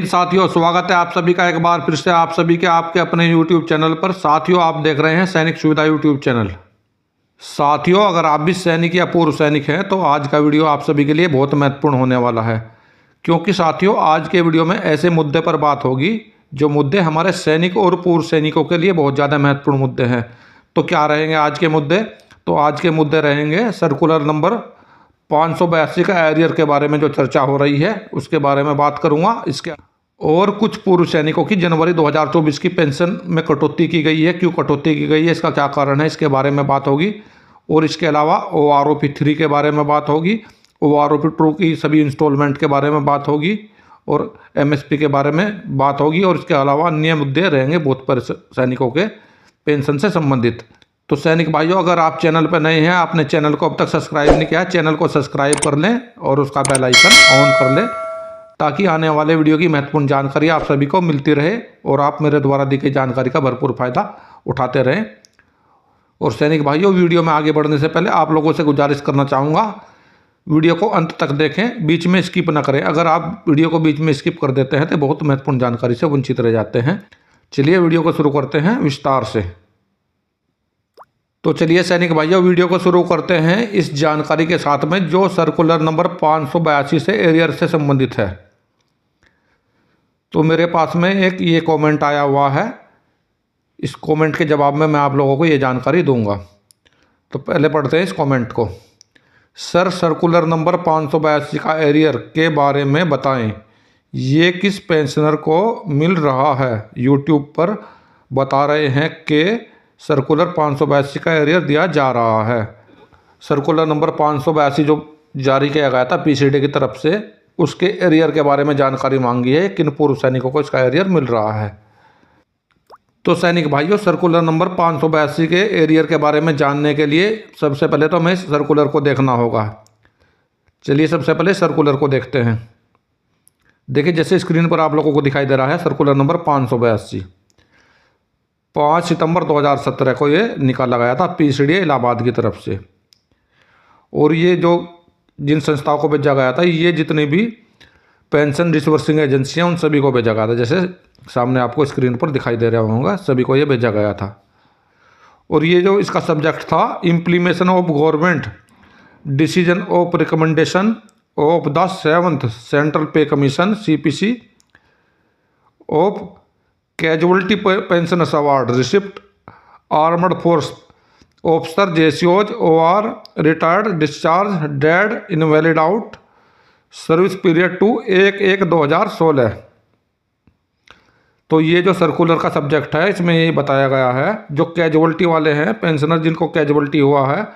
साथियों, स्वागत है आप सभी का एक बार फिर से आप सभी के आपके अपने YouTube चैनल पर। साथियों, आप देख रहे हैं सैनिक सुविधा YouTube चैनल। साथियों, अगर आप भी सैनिक या पूर्व सैनिक हैं तो आज का वीडियो आप सभी के लिए बहुत महत्वपूर्ण होने वाला है, क्योंकि साथियों आज के वीडियो में ऐसे मुद्दे पर बात होगी जो मुद्दे हमारे सैनिक और पूर्व सैनिकों के लिए बहुत ज़्यादा महत्वपूर्ण मुद्दे हैं। तो क्या रहेंगे आज के मुद्दे? तो आज के मुद्दे रहेंगे सर्कुलर नंबर 582 का एरियर के बारे में जो चर्चा हो रही है उसके बारे में बात करूंगा। इसके और कुछ पूर्व सैनिकों की जनवरी 2024 की पेंशन में कटौती की गई है, क्यों कटौती की गई है, इसका क्या कारण है, इसके बारे में बात होगी। और इसके अलावा OROP 3 के बारे में बात होगी, OROP 2 की सभी इंस्टॉलमेंट के बारे में बात होगी और MSP के बारे में बात होगी। और इसके अलावा अन्य मुद्दे रहेंगे भूतपूर्व सैनिकों के पेंशन से संबंधित। तो सैनिक भाइयों, अगर आप चैनल पर नए हैं, आपने चैनल को अब तक सब्सक्राइब नहीं किया, चैनल को सब्सक्राइब कर लें और उसका बेल आइकन ऑन कर लें, ताकि आने वाले वीडियो की महत्वपूर्ण जानकारी आप सभी को मिलती रहे और आप मेरे द्वारा दी गई जानकारी का भरपूर फायदा उठाते रहें। और सैनिक भाइयों, वीडियो में आगे बढ़ने से पहले आप लोगों से गुजारिश करना चाहूँगा, वीडियो को अंत तक देखें, बीच में स्किप ना करें। अगर आप वीडियो को बीच में स्किप कर देते हैं तो बहुत महत्वपूर्ण जानकारी से वंचित रह जाते हैं। चलिए वीडियो को शुरू करते हैं विस्तार से। तो चलिए सैनिक भाइयों, वीडियो को शुरू करते हैं इस जानकारी के साथ में जो सर्कुलर नंबर 582 से एरियर से संबंधित है। तो मेरे पास में एक ये कमेंट आया हुआ है, इस कमेंट के जवाब में मैं आप लोगों को ये जानकारी दूंगा। तो पहले पढ़ते हैं इस कमेंट को। सर, सर्कुलर नंबर 582 का एरियर के बारे में बताएं, ये किस पेंशनर को मिल रहा है? यूट्यूब पर बता रहे हैं कि सर्कुलर 582 का एरियर दिया जा रहा है। सर्कुलर नंबर 582 जो जारी किया गया था PCD की तरफ से, उसके एरियर के बारे में जानकारी मांगी है, किन पूर्व सैनिकों को इसका एरियर मिल रहा है। तो सैनिक भाइयों, सर्कुलर नंबर 582 के एरियर के बारे में जानने के लिए सबसे पहले तो हमें सर्कुलर को देखना होगा। चलिए सबसे पहले सर्कुलर को देखते हैं। देखिए, जैसे स्क्रीन पर आप लोगों को दिखाई दे रहा है, सर्कुलर नंबर 582 5 सितंबर 2017 को ये निकाला गया था PCD इलाहाबाद की तरफ से। और ये जो जिन संस्थाओं को भेजा गया था, ये जितनी भी पेंशन रिसोर्सिंग एजेंसी हैं उन सभी को भेजा गया था। जैसे सामने आपको स्क्रीन पर दिखाई दे रहा होगा, सभी को ये भेजा गया था। और ये जो इसका सब्जेक्ट था, implementation of government decision of recommendation of the 7th central pay commission CPC of casualty pensioners award receipt armed force officer JCOs OR retired discharge dead invalid out service period to 1/1/2016। तो ये जो circular का subject है, इसमें यही बताया गया है, जो कैजुअल्टी वाले हैं पेंशनर, जिनको कैजुअल्टी हुआ है,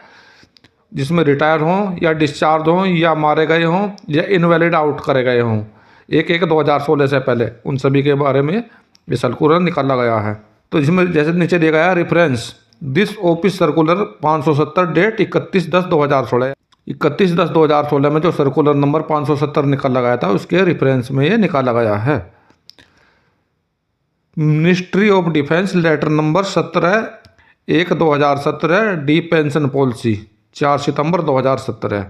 जिसमें रिटायर हों या डिस्चार्ज हों या मारे गए हों या इनवैलिड आउट करे गए हों 1/1/2016 से पहले, उन सभी के बारे में ये सर्कुलर निकाला गया है। तो इसमें जैसे नीचे दिया गया है reference, this office circular 570 date 31/10/2016। 31/10/2016 में जो सर्कुलर नंबर 570 निकाला गया था, उसके रेफरेंस में ये निकाला गया है। Ministry of defence letter number 17/1/2017 D pension policy 4 सितंबर 2017।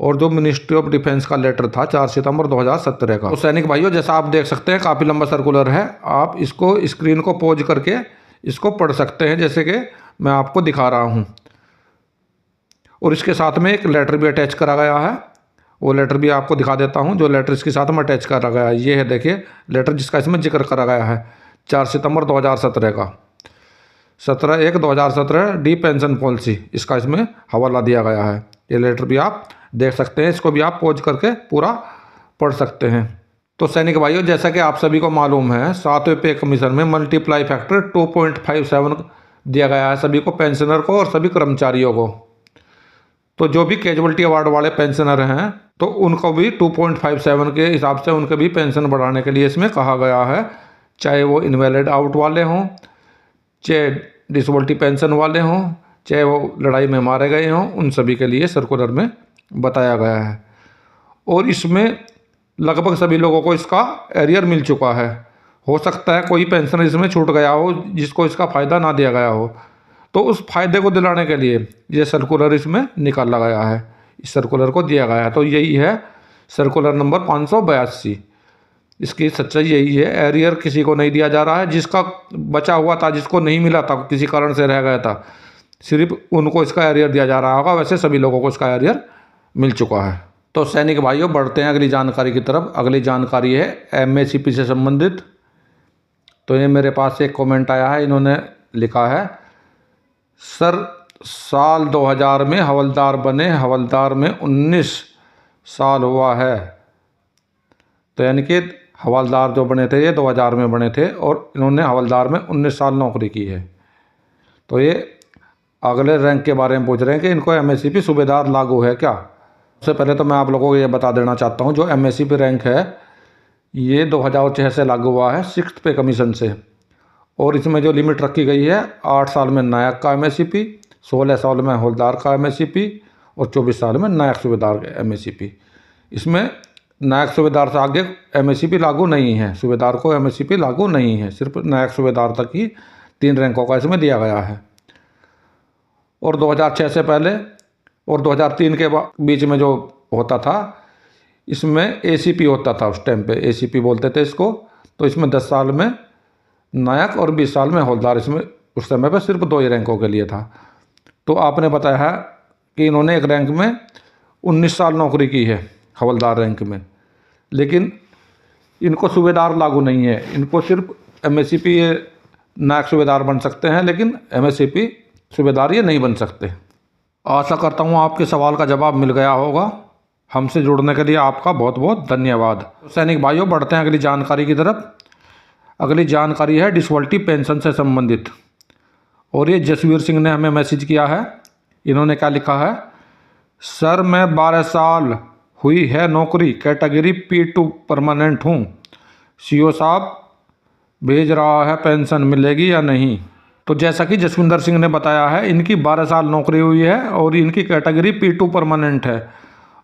और जो मिनिस्ट्री ऑफ डिफेंस का लेटर था 4 सितंबर 2017 का। तो सैनिक भाइयों, जैसा आप देख सकते हैं, काफ़ी लंबा सर्कुलर है। आप इसको स्क्रीन को पॉज करके इसको पढ़ सकते हैं, जैसे कि मैं आपको दिखा रहा हूं। और इसके साथ में एक लेटर भी अटैच करा गया है, वो लेटर भी आपको दिखा देता हूं। जो लेटर इसके साथ में अटैच करा गया है, ये है, देखिए लेटर जिसका इसमें जिक्र करा गया है 4 सितंबर 2017 का, 17/1/2017 डी पेंशन पॉलिसी, इसका इसमें हवाला दिया गया है। ये लेटर भी आप देख सकते हैं, इसको भी आप पॉज करके पूरा पढ़ सकते हैं। तो सैनिक भाइयों, जैसा कि आप सभी को मालूम है, 7वें पे कमीशन में मल्टीप्लाई फैक्टर 2.57 दिया गया है सभी को, पेंशनर को और सभी कर्मचारियों को। तो जो भी कैजुअल्टी अवार्ड वाले पेंशनर हैं, तो उनको भी 2.57 के हिसाब से उनके भी पेंशन बढ़ाने के लिए इसमें कहा गया है, चाहे वो इनवैलिड आउट वाले हों, चाहे डिसेबिलिटी पेंशन वाले हों, चाहे वो लड़ाई में मारे गए हों, उन सभी के लिए सर्कुलर में बताया गया है। और इसमें लगभग सभी लोगों को इसका एरियर मिल चुका है। हो सकता है कोई पेंशनर इसमें छूट गया हो, जिसको इसका फ़ायदा ना दिया गया हो, तो उस फायदे को दिलाने के लिए ये सर्कुलर इसमें निकाला गया है, इस सर्कुलर को दिया गया है। तो यही है सर्कुलर नंबर 582। इसकी सच्चाई यही है, एरियर किसी को नहीं दिया जा रहा है। जिसका बचा हुआ था, जिसको नहीं मिला था, किसी कारण से रह गया था, सिर्फ उनको इसका एरियर दिया जा रहा होगा। वैसे सभी लोगों को इसका एरियर मिल चुका है। तो सैनिक भाइयों, बढ़ते हैं अगली जानकारी की तरफ। अगली जानकारी है एमएससीपी से संबंधित। तो ये मेरे पास एक कमेंट आया है, इन्होंने लिखा है, सर साल 2000 में हवलदार बने, हवलदार में 19 साल हुआ है। तो यानी कि हवलदार जो बने थे ये 2000 में बने थे और इन्होंने हवलदार में 19 साल नौकरी की है। तो ये अगले रैंक के बारे में पूछ रहे हैं कि इनको एमएससीपी सूबेदार लागू है क्या। सबसे पहले तो मैं आप लोगों को ये बता देना चाहता हूँ, जो एमएससीपी रैंक है ये 2006 से लागू हुआ है 6th पे कमीशन से। और इसमें जो लिमिट रखी गई है 8 साल में नायक का एमएससीपी, 16 साल में हवलदार का एमएससीपी और 24 साल में नायक सूबेदार का एमएससीपी। इसमें नायक सूबेदार से आगे एमएससीपी लागू नहीं है, सूबेदार को एमएससीपी लागू नहीं है, सिर्फ नायक सूबेदार तक ही 3 रैंकों का इसमें दिया गया है। और 2006 से पहले और 2003 के बीच में जो होता था, इसमें एसीपी होता था। उस टाइम पे एसीपी बोलते थे इसको। तो इसमें 10 साल में नायक और 20 साल में हवलदार, इसमें उस समय पे सिर्फ 2 ही रैंकों के लिए था। तो आपने बताया है कि इन्होंने एक रैंक में 19 साल नौकरी की है, हवलदार रैंक में, लेकिन इनको सूबेदार लागू नहीं है। इनको सिर्फ एमएससीपी नायक सूबेदार बन सकते हैं, लेकिन एमएससीपी सूबेदार ये नहीं बन सकते। आशा करता हूँ आपके सवाल का जवाब मिल गया होगा। हमसे जुड़ने के लिए आपका बहुत बहुत धन्यवाद। सैनिक भाइयों, बढ़ते हैं अगली जानकारी की तरफ। अगली जानकारी है डिसेबिलिटी पेंशन से संबंधित, और ये जसवीर सिंह ने हमें मैसेज किया है। इन्होंने क्या लिखा है, सर मैं 12 साल हुई है नौकरी, कैटेगरी P2 परमानेंट हूँ। सीओ साहब भेज रहा है, पेंशन मिलेगी या नहीं। तो जैसा कि जसविंदर सिंह ने बताया है, इनकी 12 साल नौकरी हुई है और इनकी कैटेगरी P2 परमानेंट है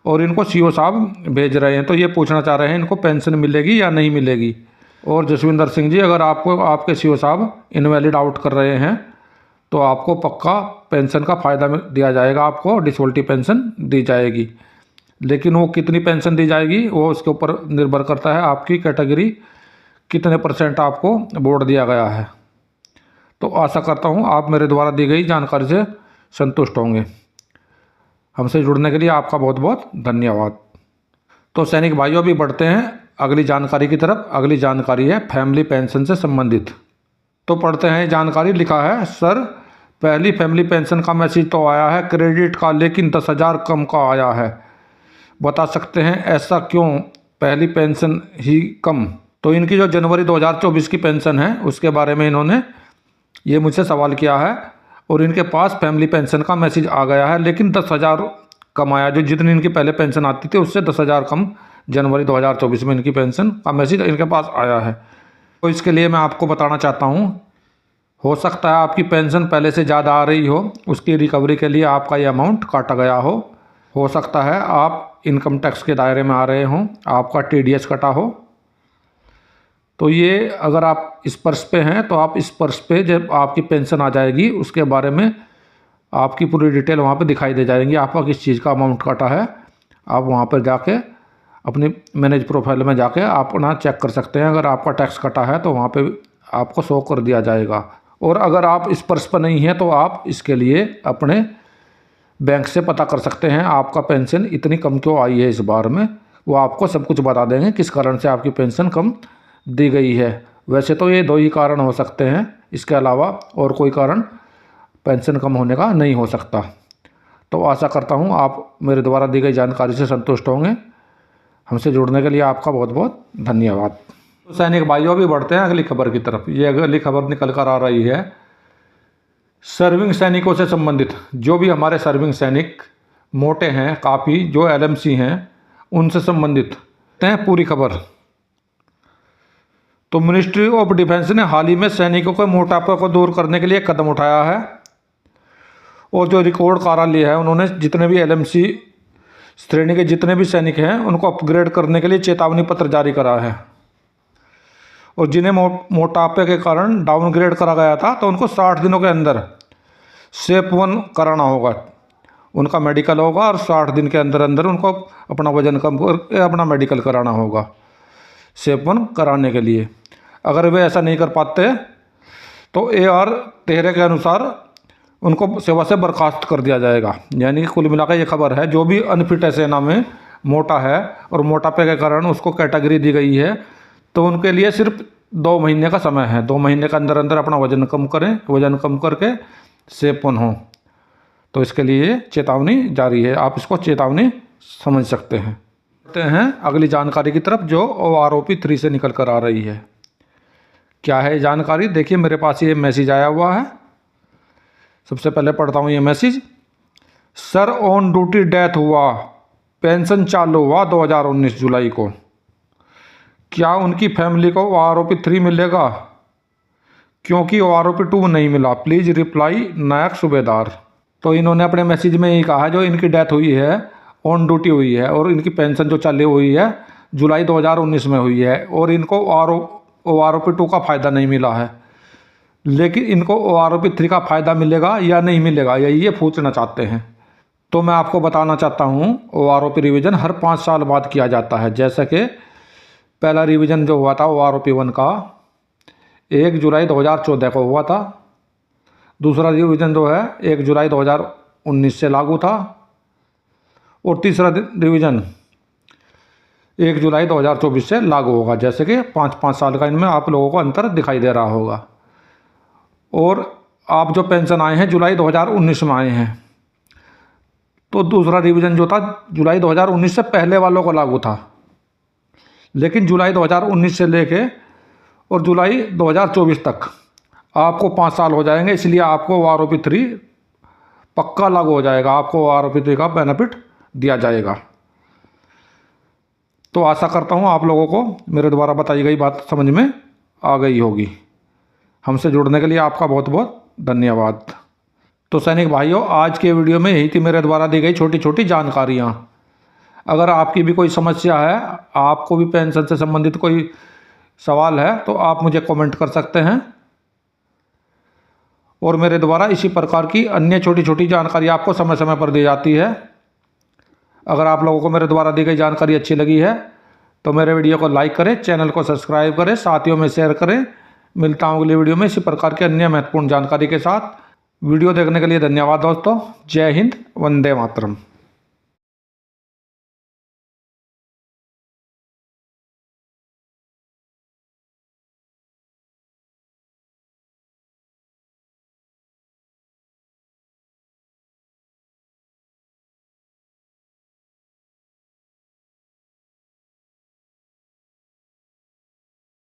और इनको सीओ साहब भेज रहे हैं। तो ये पूछना चाह रहे हैं इनको पेंशन मिलेगी या नहीं मिलेगी। और जसविंदर सिंह जी, अगर आपको आपके सीओ साहब इनवैलिड आउट कर रहे हैं तो आपको पक्का पेंशन का फ़ायदा दिया जाएगा, आपको डिसेबिलिटी पेंशन दी जाएगी। लेकिन वो कितनी पेंशन दी जाएगी वो उसके ऊपर निर्भर करता है, आपकी कैटेगरी कितने % आपको बोर्ड दिया गया है। तो आशा करता हूँ आप मेरे द्वारा दी गई जानकारी से संतुष्ट होंगे। हमसे जुड़ने के लिए आपका बहुत बहुत धन्यवाद। तो सैनिक भाइयों, अभी बढ़ते हैं अगली जानकारी की तरफ। अगली जानकारी है फैमिली पेंशन से संबंधित। तो पढ़ते हैं जानकारी। लिखा है, सर पहली फैमिली पेंशन का मैसेज तो आया है क्रेडिट का, लेकिन 10,000 कम का आया है। बता सकते हैं ऐसा क्यों, पहली पेंशन ही कम। तो इनकी जो जनवरी 2024 की पेंशन है उसके बारे में इन्होंने ये मुझसे सवाल किया है और इनके पास फैमिली पेंशन का मैसेज आ गया है, लेकिन 10,000 कम आया। जो जितनी इनकी पहले पेंशन आती थी उससे 10,000 कम जनवरी 2024 में इनकी पेंशन का मैसेज इनके पास आया है। तो इसके लिए मैं आपको बताना चाहता हूँ, हो सकता है आपकी पेंशन पहले से ज़्यादा आ रही हो, उसकी रिकवरी के लिए आपका ये अमाउंट काटा गया हो सकता है आप इनकम टैक्स के दायरे में आ रहे हों, आपका TDS कटा हो। तो ये अगर आप इस पर्स पे हैं तो आप इस पर्स पे जब आपकी पेंशन आ जाएगी उसके बारे में आपकी पूरी डिटेल वहाँ पे दिखाई दे जाएंगी, आपका किस चीज़ का अमाउंट कटा है। आप वहाँ पर जाके अपनी मैनेज प्रोफाइल में जाके आप अपना चेक कर सकते हैं। अगर आपका टैक्स कटा है तो वहाँ पे आपको शो कर दिया जाएगा। और अगर आप इस पर्स पर नहीं हैं तो आप इसके लिए अपने बैंक से पता कर सकते हैं आपका पेंशन इतनी कम क्यों आई है इस बार में। वो आपको सब कुछ बता देंगे किस कारण से आपकी पेंशन कम दी गई है। वैसे तो ये 2 ही कारण हो सकते हैं, इसके अलावा और कोई कारण पेंशन कम होने का नहीं हो सकता। तो आशा करता हूँ आप मेरे द्वारा दी गई जानकारी से संतुष्ट होंगे। हमसे जुड़ने के लिए आपका बहुत बहुत धन्यवाद। तो सैनिक भाइयों, अभी बढ़ते हैं अगली खबर की तरफ। ये अगली खबर निकल कर आ रही है सर्विंग सैनिकों से संबंधित। जो भी हमारे सर्विंग सैनिक मोटे हैं काफ़ी, जो LMC हैं, उनसे संबंधित हैं पूरी खबर। तो मिनिस्ट्री ऑफ डिफेंस ने हाल ही में सैनिकों के मोटापे को दूर करने के लिए कदम उठाया है और जो रिकॉर्ड कार्यालय है उन्होंने जितने भी LMC श्रेणी के जितने भी सैनिक हैं उनको अपग्रेड करने के लिए चेतावनी पत्र जारी करा है। और जिन्हें मोटापे के कारण डाउनग्रेड करा गया था तो उनको 60 दिनों के अंदर SEP 1 कराना होगा, उनका मेडिकल होगा और 60 दिन के अंदर अंदर उनको अपना वजन कम करके अपना मेडिकल कराना होगा। सेवन कराने के लिए। अगर वे ऐसा नहीं कर पाते तो AR-13 के अनुसार उनको सेवा से बर्खास्त कर दिया जाएगा। यानी कि कुल मिलाकर ये खबर है, जो भी अनफिट है सेना में, मोटा है और मोटापे के कारण उसको कैटेगरी दी गई है, तो उनके लिए सिर्फ 2 महीने का समय है। 2 महीने के अंदर अंदर अपना वजन कम करें, वजन कम करके सेवन हों। तो इसके लिए चेतावनी जारी है, आप इसको चेतावनी समझ सकते हैं। अगली जानकारी की तरफ जो OROP 3 से निकल कर आ रही है। क्या है जानकारी, देखिए मेरे पास ये मैसेज आया हुआ है। सबसे पहले पढ़ता हूँ ये message. Sir on duty death हुआ, पेंशन चालू हुआ 2019 जुलाई को, क्या उनकी फैमिली को OROP 3 मिलेगा? क्योंकि OROP 2 नहीं मिला, प्लीज़ रिप्लाई नायक सूबेदार। तो इन्होंने अपने मैसेज में यही कहा, जो इनकी डेथ हुई है, ऑन ड्यूटी हुई है और इनकी पेंशन जो चालू हुई है जुलाई 2019 में हुई है, और इनको OROP 2 का फ़ायदा नहीं मिला है, लेकिन इनको OROP 3 का फ़ायदा मिलेगा या नहीं मिलेगा, यही ये पूछना चाहते हैं। तो मैं आपको बताना चाहता हूँ, OROP रिवीजन हर 5 साल बाद किया जाता है। जैसे कि पहला रिवीजन जो हुआ था OROP 1 का 1 जुलाई 2014 को हुआ था। दूसरा रिवीजन जो है 1 जुलाई 2019 से लागू था, और तीसरा रिवीजन 1 जुलाई 2024 से लागू होगा। जैसे कि 5-5 साल का इनमें आप लोगों को अंतर दिखाई दे रहा होगा। और आप जो पेंशन आए हैं जुलाई 2019 में आए हैं, तो दूसरा रिवीजन जो था जुलाई 2019 से पहले वालों को लागू था, लेकिन जुलाई 2019 से लेके और जुलाई 2024 तक आपको 5 साल हो जाएंगे, इसलिए आपको OROP 3 पक्का लागू हो जाएगा, आपको OROP 3 का बेनिफिट दिया जाएगा। तो आशा करता हूँ आप लोगों को मेरे द्वारा बताई गई बात समझ में आ गई होगी। हमसे जुड़ने के लिए आपका बहुत बहुत धन्यवाद। तो सैनिक भाइयों, आज के वीडियो में यही थी मेरे द्वारा दी गई छोटी छोटी जानकारियाँ। अगर आपकी भी कोई समस्या है, आपको भी पेंशन से संबंधित कोई सवाल है, तो आप मुझे कमेंट कर सकते हैं, और मेरे द्वारा इसी प्रकार की अन्य छोटी छोटी जानकारी आपको समय समय पर दी जाती है। अगर आप लोगों को मेरे द्वारा दी गई जानकारी अच्छी लगी है तो मेरे वीडियो को लाइक करें, चैनल को सब्सक्राइब करें, साथियों में शेयर करें। मिलता हूँ अगली वीडियो में इसी प्रकार की अन्य महत्वपूर्ण जानकारी के साथ। वीडियो देखने के लिए धन्यवाद दोस्तों। जय हिंद, वंदे मातरम।